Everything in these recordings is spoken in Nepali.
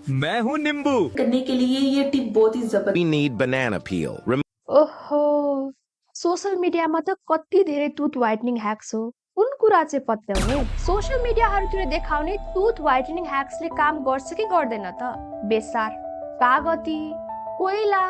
मैं हूँ नींबू। करने के लिए ये टिप बहुत ही जबरदस्त। We need banana peel. ओहो, सोशल मिडियामा त कति धेरै टुथ व्हाइटनिङ ह्याक्स हो। कुन कुरा चाहिँ पत्याउने? सोशल मिडियाहरूतिर देखाउने टुथ व्हाइटनिङ ह्याक्सले काम गर्छ कि गर्दैन त? बेसार, कागती, कोइला,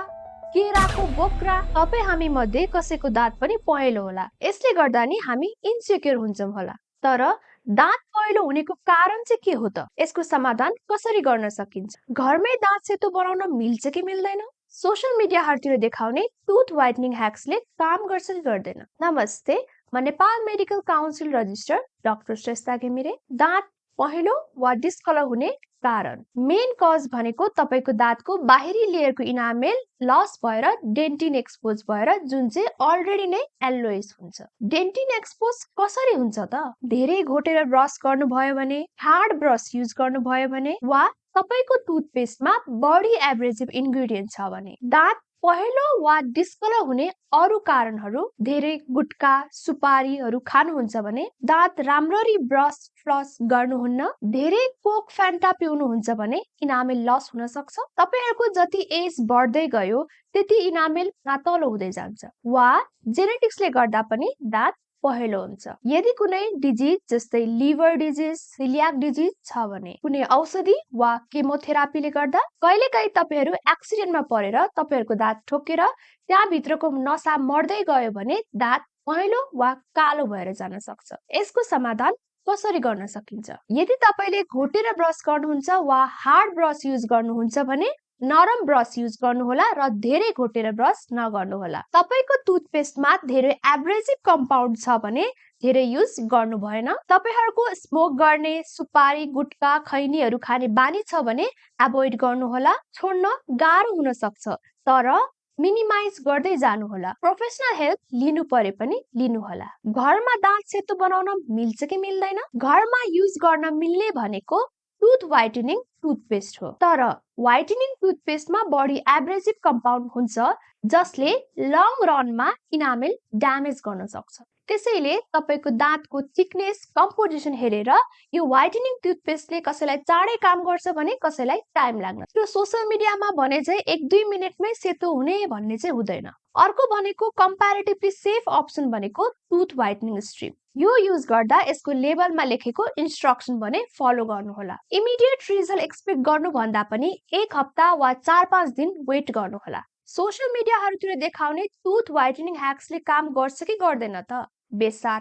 केराको बोक्रा, तपाईँ हामी मध्ये कसैको दाँत पनि पहेँलो होला। यसले गर्दा नि हामी इन्सेक्योर हुन्छौँ होला। तर दाँत पहेँलो हुनेको कारण चाहिँ के हो त? यसको समाधान कसरी गर्न सकिन्छ? घरमै दाँत सेतो बनाउन मिल्छ कि मिल्दैन? सोशल मिडियाहरूतिर देखाउने टुथ व्हाइटनिङ ह्याक्सले काम गर्छ कि गर्दैन? नमस्ते, म Nepal medical council register doctor Shrestha Ghimire. दाँत पहेँलो वा डिस्कलर हुने कारण मेन कज भनेको तपाईको दाँतको बाहिरी लेयरको इनामेल लस भएर डेन्टिन एक्सपोज भएर जुन चाहिँ अलरेडी नै एल्लोइस हुन्छ। डेन्टिन एक्सपोज कसरी हुन्छ त? धेरै घोटेर ब्रस गर्नुभयो भने, हार्ड ब्रस युज गर्नुभयो भने, वा तपाईको टुथपेस्टमा बढी एब्रेसिभ इन्ग्रेडियन्ट छ भने। दाँत पहेँलो वा डिस्कलर हुने अरू कारणहरू धेरै गुटखा, सुपारीहरू खानुहुन्छ भने, दाँत राम्ररी ब्रस फ्लस गर्नुहुन्न, धेरै कोक फ्यान्टा पिउनुहुन्छ भने इनामेल लस हुन सक्छ। तपाईहरुको जति एज बढ्दै गयो त्यति इनामेल मातलो हुँदै जान्छ, वा जेनेटिक्सले गर्दा पनि दाँत पहेँलो हुन्छ। यदि कुनै डिजिज जस्तै लिभर डिजिज, सिलियाक डिजिज छ भने, कुनै औषधि वा केमोथेरापीले गर्दा कहिलेकाहीँ तपाईहरु एक्सिडेन्टमा परेर तपाईहरुको दाँत ठोकेर त्यहाँ भित्रको नसा मर्दै गयो भने दाँत पहेँलो वा कालो भएर जान सक्छ। यसको समाधान कसरी गर्न सकिन्छ? यदि तपाईले घोटेर ब्रस गर्नुहुन्छ वा हार्ड ब्रस युज गर्नुहुन्छ भने नरम ब्रस युज गर्नुहोला र धेरै घोटेर ब्रस नगर्नुहोला। तपाईको टुथपेस्टमा धेरै एब्रेसिभ कम्पाउन्ड छ भने धेरै युज गर्नु भएन। तपाईहरुको स्मोक गर्ने, सुपारी, गुटखा, खैनीहरू खाने बानी छ भने एभोइड गर्नुहोला। छोड्न गाह्रो हुन सक्छ, तर मिनिमाइज गर्दै जानुहोला। प्रोफेसनल हेल्प लिनु परे पनि लिनुहोला। घरमा दाँत सेतो बनाउन मिल्छ कि मिल्दैन? घरमा युज गर्न मिल्ने भनेको टुथ व्हाइटनिङ टुथपेस्ट हो। तर व्हाइटनिङ टुथपेस्टमा बढी एब्रेसिभ कम्पाउन्ड हुन्छ जसले लङ रनमा इनामेल ड्यामेज गर्न सक्छ। त्यसैले तपाईको दाँतको थिकनेस, कम्पोजिसन हेरेर यो व्हाइटनिङ टुथपेस्टले कसैलाई चाँडै काम गर्छ भने कसैलाई टाइम लाग्न। त्यो सोशल मिडियामा भने चाहिँ 1-2 मिनेटमै सेतो हुने भन्ने चाहिँ हुँदैन। अर्को भनेको कम्प्यारेटिभली सेफ अप्सन भनेको टुथ व्हाइटनिङ स्ट्रिप। यो युज गर्दा यसको लेबलमा लेखेको इन्स्ट्रक्सन भने फलो गर्नुहोला। इमिडिएट रिजल्ट एक्सपेक्ट गर्नु भन्दा पनि 1 हप्ता वा 4-5 दिन वेट गर्नुहोला। सोशल मिडियाहरूतिर देखाउने टुथ व्हाइटनिङ ह्याक्सले काम गर्छ कि गर्दैन त? बेसार,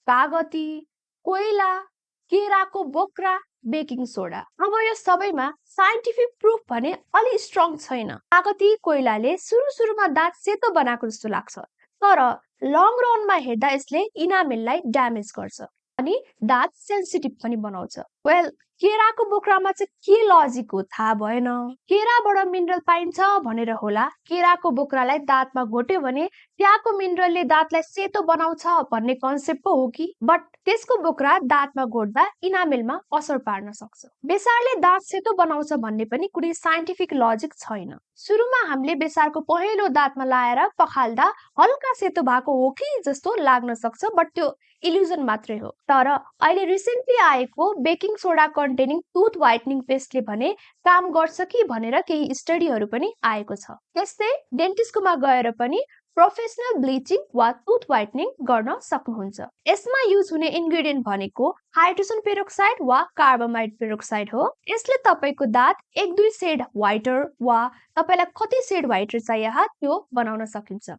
कागती, कोइला, केराको बोक्रा, बेकिङ सोडा। अब यो सबैमा साइन्टिफिक प्रुफ भने अलि स्ट्रङ छैन। कागती, कोइलाले सुरुमा दाँत सेतो बनाएको जस्तो लाग्छ, तर लङ रनमा हेर्दा यसले इनामेललाई ड्यामेज गर्छ अनि दाँत सेन्सिटिभ पनि बनाउँछ। वेल, केराको बोक्रामा चाहिँ के लजिक हो थाहा भएन। केराबाट मिनरल पाइन्छ भनेर होला केराको बोक्रालाई दाँतमा घोट्यो भने त्यहाँको मिनरलले दाँतलाई सेतो बनाउँछ भन्ने कन्सेप्ट पो हो कि? बट त्यसको बोक्रा दाँतमा घोट्दा इनामेलमा असर पार्न सक्छ। बेसारले दाँत सेतो बनाउँछ भन्ने पनि कुनै साइन्टिफिक लजिक छैन। सुरुमा हामीले बेसारको पहेँलो दाँतमा लाएर पखाल्दा हल्का सेतो भएको हो कि जस्तो लाग्न सक्छ, बट त्यो इल्युजन मात्रै हो। तर अहिले रिसेन्टली आएको बेकिङ सोडा कन्टेनिङ टुथ व्हाइटनिङ पेस्टले भने काम गर्छ कि भनेर केही स्टडीहरू पनि आएको छ। त्यस्तै डेन्टिस्टकोमा गएर पनि प्रोफेसनल ब्लिचिङ वा टुथ व्हाइटनिङ गर्न सक्नुहुन्छ। यसमा युज हुने इन्ग्रेडियन्ट भनेको हाइड्रोजन पेरोक्साइड वा कार्बामाइड पेरोक्साइड हो। यसले तपाईको दाँत 1-2 सेड व्हाइटर वा तपाईलाई कति सेड व्हाइटर चाहिए त्यो बनाउन सकिन्छ।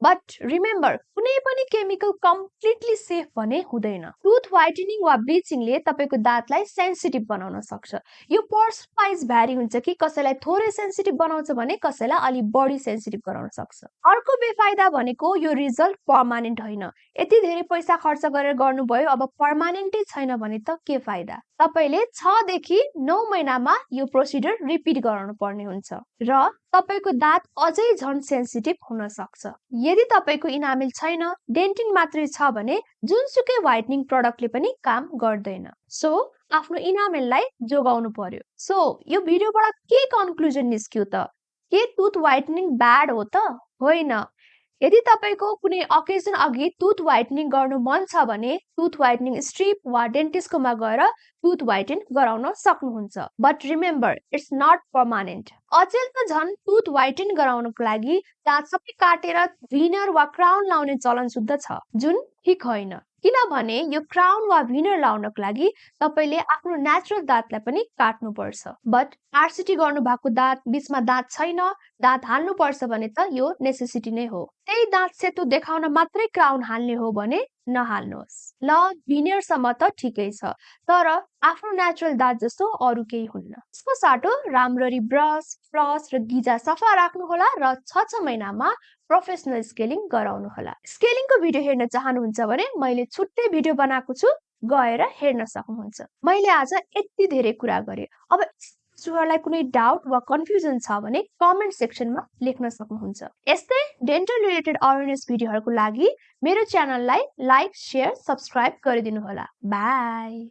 बट रिमेम्बर, कुनै पनि केमिकल कम्प्लिटली सेफ भने हुँदैन। टुथ व्हाइटनिङ वा ब्लिचिङले तपाईको दाँतलाई सेन्सिटिभ बनाउन सक्छ। यो पर्सन वाइज भ्यारी हुन्छ कि कसैलाई थोरै सेन्सिटिभ बनाउँछ भने कसैलाई अलि बढी सेन्सिटिभ गराउन सक्छ। अर्को बेफाइदा भनेको यो रिजल्ट पर्मानेन्ट होइन। यति धेरै पैसा खर्च गरेर गर्नुभयो, अब पर्मानेन्टै छैन भने त के फाइदा? तपाईले 6 देखि 9 महिनामा यो प्रोसिडर रिपिट गराउनु पर्ने हुन्छ र तपाईको दाँत अझै झन सेन्सिटिभ हुन सक्छ। यदि तपाईको इनामेल छैन, डेन्टिन मात्रै छ भने जुनसुकै व्हाइटनिङ प्रडक्टले पनि काम गर्दैन। सो आफ्नो इनामेललाई जोगाउनु पर्यो। सो यो भिडियोबाट के कन्क्लुजन निस्क्यो त? के टुथ व्हाइटनिङ ब्याड हो त? होइन। यदि तपाईको कुनै अकेजन अघि टुथ व्हाइटनिङ गर्नु मन छ भने टुथ व्हाइटनिङ स्ट्रिप वा डेन्टिस्टकोमा गएर टुथ व्हाइटन गराउन सक्नुहुन्छ। But remember, it's not permanent. अचेल त झन् टुथ व्हाइटन गराउनको लागि दाँत सबै काटेर भिनर वा क्राउन लाउने चलन शुद्ध छ, जुन ठिक होइन। किनभने यो क्राउन वा भिनर लाउनको लागि तपाईले आफ्नो नेचुरल दाँतलाई पनि काट्नु पर्छ। बट आरसिटी गर्नु भएको दाँत बीचमा दाँत छैन, दाँत हाल्नु पर्छ भने त यो नेसेसिटी नै हो। त्यही दाँत सेतो देखाउन मात्रै क्राउन हाल्ने हो भने नहाल्नुहोस्। ल भिनियरसम्म त ठिकै छ, तर आफ्नो नेचुरल दाँत जस्तो अरू केही हुन्न। यसको साटो राम्ररी ब्रस, फ्लस र गिजा सफा राख्नु होला र 6 महिनामा प्रोफेसनल स्केलिङ गराउनु होला। स्केलिङको भिडियो हेर्न चाहनुहुन्छ भने मैले छुट्टै भिडियो बनाएको छु, गएर हेर्न सक्नुहुन्छ। मैले आज यति धेरै कुरा गरे। अब हजुरहरुलाई कुनै डाउट वा कन्फ्युजन छ भने कमेन्ट सेक्सनमा लेख्न सक्नुहुन्छ। यस्तै डेन्टल रिलेटेड अवेरनेस भिडियोहरुको लागि मेरो च्यानललाई लाइक, शेयर, सब्स्क्राइब गरिदिनु होला। बाइ।